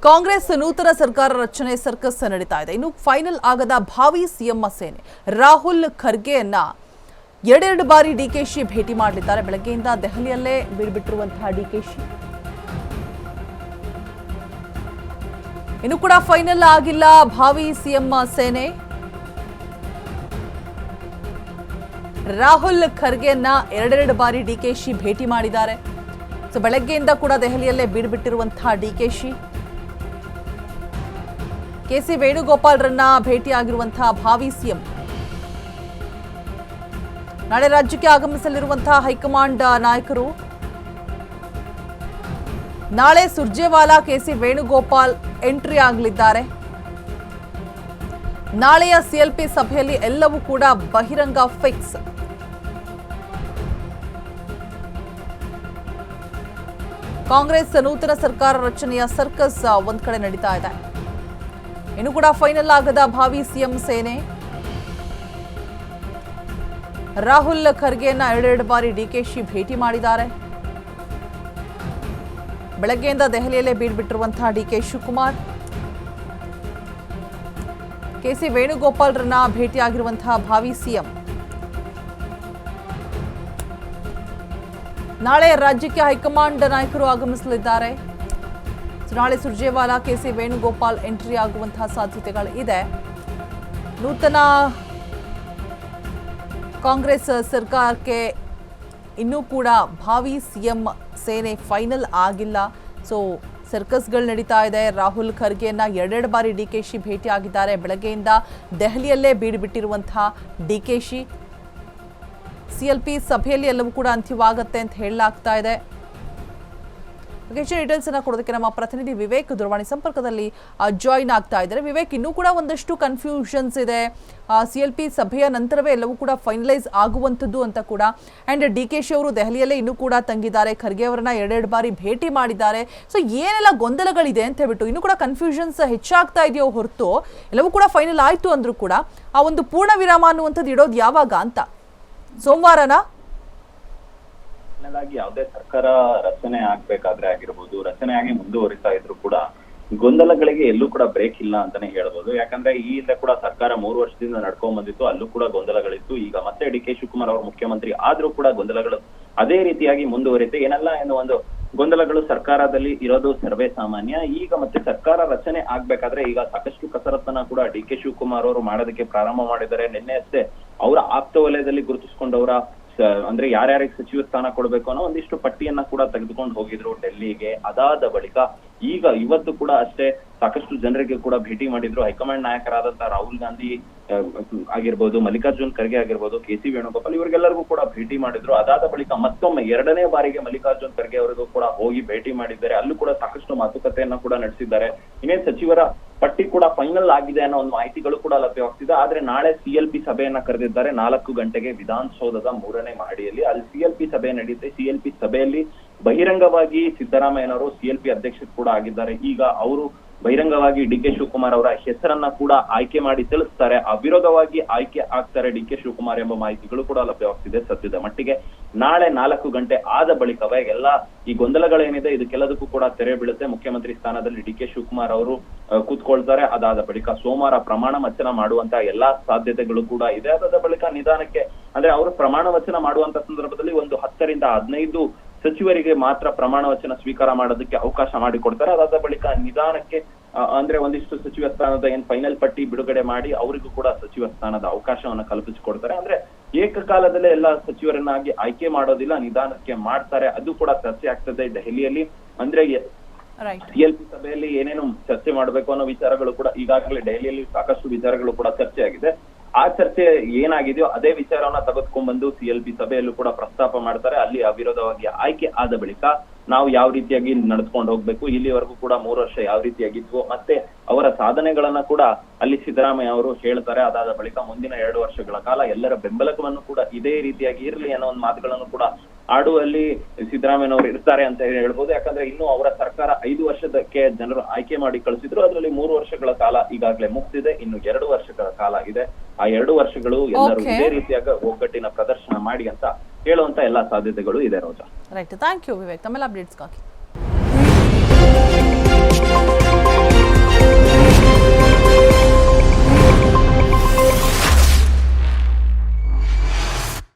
ಕಾಂಗ್ರೆಸ್ ನೂತನ ಸರ್ಕಾರ ರಚನೆ ಸರ್ಕಸ್ ನಡೀತಾ ಇದೆ. ಇನ್ನು ಫೈನಲ್ ಆಗದ ಭಾವಿ ಸಿಎಂ ಸೇನೆ ರಾಹುಲ್ ಖರ್ಗೆಯನ್ನ ಎರಡೆರಡು ಬಾರಿ ಡಿಕೆಶಿ ಭೇಟಿ ಮಾಡಲಿದ್ದಾರೆ. ಬೆಳಗ್ಗೆಯಿಂದ ದೆಹಲಿಯಲ್ಲೇ ಬೀಳ್ಬಿಟ್ಟಿರುವಂತಹ ಡಿಕೆಶಿ ಇನ್ನು ಕೂಡ ಫೈನಲ್ ಆಗಿಲ್ಲ. ಭಾವಿ ಸಿಎಂ ಸೇನೆ ರಾಹುಲ್ ಖರ್ಗೆಯನ್ನ ಎರಡೆರಡು ಬಾರಿ ಡಿಕೆಶಿ ಭೇಟಿ ಮಾಡಿದ್ದಾರೆ. ಸೊ ಬೆಳಗ್ಗೆಯಿಂದ ಕೂಡ ದೆಹಲಿಯಲ್ಲೇ ಬೀಳ್ಬಿಟ್ಟಿರುವಂತಹ ಡಿಕೆಶಿ ಕೆಸಿ ವೇಣುಗೋಪಾಲ್ರನ್ನ ಭೇಟಿಯಾಗಿರುವಂತಹ ಭಾವಿ ಸಿಎಂ ನಾಳೆ ರಾಜ್ಯಕ್ಕೆ ಆಗಮಿಸಲಿರುವಂತಹ ಹೈಕಮಾಂಡ್ ನಾಯಕರು ನಾಳೆ ಸುರ್ಜೇವಾಲಾ ಕೆಸಿ ವೇಣುಗೋಪಾಲ್ ಎಂಟ್ರಿ ಆಗಲಿದ್ದಾರೆ. ನಾಳೆಯ ಸಿಎಲ್ಪಿ ಸಭೆಯಲ್ಲಿ ಎಲ್ಲವೂ ಕೂಡ ಬಹಿರಂಗ ಫಿಕ್ಸ್. ಕಾಂಗ್ರೆಸ್ ನೂತನ ಸರ್ಕಾರ ರಚನೆಯ ಸರ್ಕಸ್ ಒಂದ್ ಕಡೆ ನಡೀತಾ ಇದೆ. ಇನ್ನು ಕೂಡ ಫೈನಲ್ ಆಗದ ಭಾವಿ ಸಿಎಂ ಸೇನೆ ರಾಹುಲ್ ಖರ್ಗೆಯನ್ನ ಎರಡೆರಡು ಬಾರಿ ಡಿಕೆಶಿ ಭೇಟಿ ಮಾಡಿದ್ದಾರೆ. ಬೆಳಗ್ಗೆಯಿಂದ ದೆಹಲಿಯಲ್ಲೇ ಬೀಳ್ಬಿಟ್ಟಿರುವಂತಹ ಡಿಕೆ ಶಿವಕುಮಾರ್ ಕೆಸಿ ವೇಣುಗೋಪಾಲ್ರನ್ನ ಭೇಟಿಯಾಗಿರುವಂತಹ ಭಾವಿ ಸಿಎಂ ನಾಳೆ ರಾಜ್ಯಕ್ಕೆ ಹೈಕಮಾಂಡ್ ನಾಯಕರು ಆಗಮಿಸಲಿದ್ದಾರೆ. ನಾಳೆ ಸುರ್ಜೇವಾಲಾ ಕೆಸಿ ವೇಣುಗೋಪಾಲ್ ಎಂಟ್ರಿ ಆಗುವಂತಹ ಸಾಧ್ಯತೆಗಳು ಇದೆ. ನೂತನ ಕಾಂಗ್ರೆಸ್ ಸರ್ಕಾರಕ್ಕೆ ಇನ್ನೂ ಕೂಡ ಭಾವಿ ಸಿಎಂ ಸೇನೆ ಫೈನಲ್ ಆಗಿಲ್ಲ. ಸೊ ಸರ್ಕಸ್ಗಳು ನಡೀತಾ ಇದೆ. ರಾಹುಲ್ ಖರ್ಗೆಯನ್ನ ಎರಡೆರಡು ಬಾರಿ ಡಿಕೆಶಿ ಭೇಟಿ ಆಗಿದ್ದಾರೆ. ಬೆಳಗ್ಗೆಯಿಂದ ದೆಹಲಿಯಲ್ಲೇ ಬೀಡುಬಿಟ್ಟಿರುವಂತಹ ಡಿಕೆಶಿ ಸಿಎಲ್ಪಿ ಸಭೆಯಲ್ಲಿ ಎಲ್ಲವೂ ಕೂಡ ಅಂತ್ಯವಾಗುತ್ತೆ ಅಂತ ಹೇಳಲಾಗ್ತಾ ಇದೆ. ಹೆಚ್ಚಿನ ಡೀಟೇಲ್ಸ್ ಅನ್ನ ಕೊಡೋದಕ್ಕೆ ನಮ್ಮ ಪ್ರತಿನಿಧಿ ವಿವೇಕ್ ದೂರವಾಣಿ ಸಂಪರ್ಕದಲ್ಲಿ ಜಾಯಿನ್ ಆಗ್ತಾ ಇದ್ದಾರೆ. ವಿವೇಕ್, ಇನ್ನೂ ಕೂಡ ಒಂದಷ್ಟು ಕನ್ಫ್ಯೂಷನ್ಸ್ ಇದೆ. ಸಿಎಲ್ಪಿ ಸಭೆಯ ನಂತರವೇ ಎಲ್ಲವೂ ಕೂಡ ಫೈನಲೈಸ್ ಆಗುವಂಥದ್ದು ಅಂತ ಕೂಡ. ಆ್ಯಂಡ್ ಡಿಕೆಶಿ ಅವರು ದೆಹಲಿಯಲ್ಲೇ ಇನ್ನೂ ಕೂಡ ತಂಗಿದ್ದಾರೆ. ಖರ್ಗೆ ಅವರನ್ನ ಎರಡೆರಡು ಬಾರಿ ಭೇಟಿ ಮಾಡಿದ್ದಾರೆ. ಸೊ ಏನೆಲ್ಲ ಗೊಂದಲಗಳಿದೆ ಅಂತ ಹೇಳ್ಬಿಟ್ಟು ಇನ್ನೂ ಕೂಡ ಕನ್ಫ್ಯೂಷನ್ಸ್ ಹೆಚ್ಚಾಗ್ತಾ ಇದೆಯೋ ಹೊರತು ಎಲ್ಲವೂ ಕೂಡ ಫೈನಲ್ ಆಯಿತು ಅಂದ್ರೂ ಕೂಡ ಆ ಒಂದು ಪೂರ್ಣ ವಿರಾಮ ಅನ್ನುವಂಥದ್ದು ಇಡೋದು ಯಾವಾಗ ಅಂತ? ಸೋಮವಾರನಾ? ಯಾವುದೇ ಸರ್ಕಾರ ರಚನೆ ಆಗ್ಬೇಕಾದ್ರೆ ಆಗಿರ್ಬೋದು, ರಚನೆಯಾಗಿ ಮುಂದುವರಿತಾ ಇದ್ರು ಕೂಡ ಗೊಂದಲಗಳಿಗೆ ಎಲ್ಲೂ ಕೂಡ ಬ್ರೇಕ್ ಇಲ್ಲ ಅಂತಾನೆ ಹೇಳ್ಬೋದು. ಯಾಕಂದ್ರೆ ಈ ಹಿಂದೆ ಕೂಡ ಸರ್ಕಾರ 3 ವರ್ಷದಿಂದ ನಡ್ಕೊಂಡ್ ಬಂದಿತ್ತು, ಅಲ್ಲೂ ಕೂಡ ಗೊಂದಲಗಳಿತ್ತು. ಈಗ ಮತ್ತೆ ಡಿ ಕೆ ಶಿವಕುಮಾರ್ ಅವರು ಮುಖ್ಯಮಂತ್ರಿ ಆದ್ರೂ ಕೂಡ ಗೊಂದಲಗಳು ಅದೇ ರೀತಿಯಾಗಿ ಮುಂದುವರಿತೆ. ಏನಲ್ಲ ಏನು ಒಂದು ಗೊಂದಲಗಳು ಸರ್ಕಾರದಲ್ಲಿ ಇರೋದು ಸರ್ವೇ ಸಾಮಾನ್ಯ. ಈಗ ಮತ್ತೆ ಸರ್ಕಾರ ರಚನೆ ಆಗ್ಬೇಕಾದ್ರೆ ಈಗ ಸಾಕಷ್ಟು ಕಸರತ್ತನ್ನ ಕೂಡ ಡಿ ಕೆ ಶಿವಕುಮಾರ್ ಅವರು ಮಾಡೋದಕ್ಕೆ ಪ್ರಾರಂಭ ಮಾಡಿದ್ದಾರೆ. ನಿನ್ನೆ ಅಷ್ಟೇ ಅವರ ಆಪ್ತ ವಲಯದಲ್ಲಿ ಗುರುತಿಸಿಕೊಂಡವರ ಅಂದ್ರೆ ಯಾರ್ಯಾರಿಗೆ ಸಚಿವ ಸ್ಥಾನ ಕೊಡ್ಬೇಕು ಅನ್ನೋ ಒಂದಿಷ್ಟು ಪಟ್ಟಿಯನ್ನ ಕೂಡ ತೆಗೆದುಕೊಂಡು ಹೋಗಿದ್ರು ಡೆಲ್ಲಿಗೆ. ಅದಾದ ಬಳಿಕ ಈಗ ಇವತ್ತು ಕೂಡ ಅಷ್ಟೇ ಸಾಕಷ್ಟು ಜನರಿಗೆ ಕೂಡ ಭೇಟಿ ಮಾಡಿದ್ರು. ಹೈಕಮಾಂಡ್ ನಾಯಕರಾದಂತಹ ರಾಹುಲ್ ಗಾಂಧಿ ಆಗಿರ್ಬೋದು, ಮಲ್ಲಿಕಾರ್ಜುನ್ ಖರ್ಗೆ ಆಗಿರ್ಬೋದು, ಕೆಸಿ ವೇಣುಗೋಪಾಲ್ ಇವರಿಗೆಲ್ಲರಿಗೂ ಕೂಡ ಭೇಟಿ ಮಾಡಿದ್ರು. ಅದಾದ ಬಳಿಕ ಮತ್ತೊಮ್ಮೆ ಎರಡನೇ ಬಾರಿಗೆ ಮಲ್ಲಿಕಾರ್ಜುನ್ ಖರ್ಗೆ ಅವರಿಗೂ ಕೂಡ ಹೋಗಿ ಭೇಟಿ ಮಾಡಿದ್ದಾರೆ. ಅಲ್ಲೂ ಕೂಡ ಸಾಕಷ್ಟು ಮಾತುಕತೆಯನ್ನ ಕೂಡ ನಡೆಸಿದ್ದಾರೆ. ಇನ್ನೇನ್ ಸಚಿವರ ಪಟ್ಟಿ ಕೂಡ ಫೈನಲ್ ಆಗಿದೆ ಅನ್ನೋ ಒಂದು ಮಾಹಿತಿಗಳು ಕೂಡ ಲಭ್ಯವಾಗ್ತಿದೆ. ಆದ್ರೆ ನಾಳೆ ಸಿಎಲ್ಪಿ ಸಭೆಯನ್ನ ಕರೆದಿದ್ದಾರೆ 4 ಗಂಟೆಗೆ ವಿಧಾನಸೌಧದ 3ನೇ ಮಹಡಿಯಲ್ಲಿ. ಅಲ್ಲಿ ಸಿಎಲ್ಪಿ ಸಭೆ ನಡೆಯುತ್ತೆ. ಸಿಎಲ್ಪಿ ಸಭೆಯಲ್ಲಿ ಬಹಿರಂಗವಾಗಿ ಸಿದ್ದರಾಮಯ್ಯನವರು ಸಿಎಲ್ಪಿ ಅಧ್ಯಕ್ಷರು ಕೂಡ ಆಗಿದ್ದಾರೆ. ಈಗ ಅವರು ಬಹಿರಂಗವಾಗಿ ಡಿ ಕೆ ಶಿವಕುಮಾರ್ ಅವರ ಹೆಸರನ್ನ ಕೂಡ ಆಯ್ಕೆ ಮಾಡಿ ತಿಳಿಸ್ತಾರೆ. ಅವಿರೋಧವಾಗಿ ಆಯ್ಕೆ ಆಗ್ತಾರೆ ಡಿ ಕೆ ಶಿವಕುಮಾರ್ ಎಂಬ ಮಾಹಿತಿಗಳು ಕೂಡ ಲಭ್ಯವಾಗ್ತಿದೆ. ಸದ್ಯದ ಮಟ್ಟಿಗೆ ನಾಳೆ 4 ಗಂಟೆ ಆದ ಬಳಿಕವೇ ಎಲ್ಲ ಈ ಗೊಂದಲಗಳೇನಿದೆ ಇದಕ್ಕೆಲ್ಲದಕ್ಕೂ ಕೂಡ ತೆರೆ ಬೀಳುತ್ತೆ. ಮುಖ್ಯಮಂತ್ರಿ ಸ್ಥಾನದಲ್ಲಿ ಡಿ ಕೆ ಶಿವಕುಮಾರ್ ಅವರು ಕೂತ್ಕೊಳ್ತಾರೆ. ಅದಾದ ಬಳಿಕ ಸೋಮವಾರ ಪ್ರಮಾಣ ವಚನ ಮಾಡುವಂತ ಎಲ್ಲಾ ಸಾಧ್ಯತೆಗಳು ಕೂಡ ಇದೆ. ಅದಾದ ಬಳಿಕ ನಿಧಾನಕ್ಕೆ ಅಂದ್ರೆ ಅವರು ಪ್ರಮಾಣ ವಚನ ಮಾಡುವಂತ ಸಂದರ್ಭದಲ್ಲಿ ಒಂದು 10 ರಿಂದ 15 ಸಚಿವರಿಗೆ ಮಾತ್ರ ಪ್ರಮಾಣ ವಚನ ಸ್ವೀಕಾರ ಮಾಡೋದಕ್ಕೆ ಅವಕಾಶ ಮಾಡಿಕೊಡ್ತಾರೆ. ಅದಾದ ಬಳಿಕ ನಿಧಾನಕ್ಕೆ ಅಂದ್ರೆ ಒಂದಿಷ್ಟು ಸಚಿವ ಸ್ಥಾನದ ಏನ್ ಫೈನಲ್ ಪಟ್ಟಿ ಬಿಡುಗಡೆ ಮಾಡಿ ಅವರಿಗೂ ಕೂಡ ಸಚಿವ ಸ್ಥಾನದ ಅವಕಾಶವನ್ನ ಕಲ್ಪಿಸಿಕೊಡ್ತಾರೆ. ಅಂದ್ರೆ ಏಕಕಾಲದಲ್ಲೇ ಎಲ್ಲ ಸಚಿವರನ್ನಾಗಿ ಆಯ್ಕೆ ಮಾಡೋದಿಲ್ಲ, ನಿಧಾನಕ್ಕೆ ಮಾಡ್ತಾರೆ. ಅದು ಕೂಡ ಚರ್ಚೆ ಆಗ್ತದೆ ದೆಹಲಿಯಲ್ಲಿ. ಅಂದ್ರೆ ಸಿಎಲ್ಪಿ ಸಭೆಯಲ್ಲಿ ಏನೇನು ಚರ್ಚೆ ಮಾಡ್ಬೇಕು ಅನ್ನೋ ವಿಚಾರಗಳು ಕೂಡ ಈಗಾಗಲೇ ದೆಹಲಿಯಲ್ಲಿ ಸಾಕಷ್ಟು ವಿಚಾರಗಳು ಕೂಡ ಚರ್ಚೆ ಆಗಿದೆ. ಆ ಚರ್ಚೆ ಏನಾಗಿದೆಯೋ ಅದೇ ವಿಚಾರವನ್ನ ತೆಗೆದುಕೊಂಡ್ ಬಂದು ಸಿಎಲ್ಪಿ ಸಭೆಯಲ್ಲೂ ಕೂಡ ಪ್ರಸ್ತಾಪ ಮಾಡ್ತಾರೆ. ಅಲ್ಲಿ ಅವಿರೋಧವಾಗಿ ಆಯ್ಕೆ ಆದ ಬಳಿಕ ನಾವು ಯಾವ ರೀತಿಯಾಗಿ ನಡೆದುಕೊಂಡು ಹೋಗ್ಬೇಕು, ಇಲ್ಲಿವರೆಗೂ ಕೂಡ 3 ವರ್ಷ ಯಾವ ರೀತಿಯಾಗಿದ್ವು, ಮತ್ತೆ ಅವರ ಸಾಧನೆಗಳನ್ನ ಕೂಡ ಅಲ್ಲಿ ಸಿದ್ದರಾಮಯ್ಯ ಅವರು ಹೇಳ್ತಾರೆ. ಅದಾದ ಬಳಿಕ ಮುಂದಿನ 2 ವರ್ಷಗಳ ಕಾಲ ಎಲ್ಲರ ಬೆಂಬಲವನ್ನು ಕೂಡ ಇದೇ ರೀತಿಯಾಗಿ ಇರಲಿ ಅನ್ನೋ ಒಂದು ಮಾತುಗಳನ್ನು ಕೂಡ ಆಡುವಲ್ಲಿ ಸಿದ್ದರಾಮಯ್ಯನವರು ಇರ್ತಾರೆ ಅಂತ ಹೇಳ್ಬೋದು. ಯಾಕಂದ್ರೆ ಇನ್ನು ಅವರ ಸರ್ಕಾರ 5 ವರ್ಷದಕ್ಕೆ ಜನರು ಆಯ್ಕೆ ಮಾಡಿ ಕಳಿಸಿದ್ರು. ಅದರಲ್ಲಿ 3 ವರ್ಷಗಳ ಕಾಲ ಈಗಾಗಲೇ ಮುಗ್ದಿದೆ. ಇನ್ನು 2 ವರ್ಷಗಳ ಕಾಲ ಇದೆ. ಆ 2 ವರ್ಷಗಳು ಎಲ್ಲರೂ ಇದೇ ರೀತಿಯಾಗಿ ಒಗ್ಗಟ್ಟಿನ ಪ್ರದರ್ಶನ ಮಾಡಿ ಅಂತ ಹೇಳುವಂತ ಎಲ್ಲಾ ಸಾಧ್ಯತೆಗಳು ಇದೆ ರೋಜಾ. ರೈಟ್, ಥ್ಯಾಂಕ್ ಯು ವಿವೇಕ್, ತಮ್ಮೆಲ್ಲ ಅಪ್ಡೇಟ್ಸ್ಗಾಗಿ.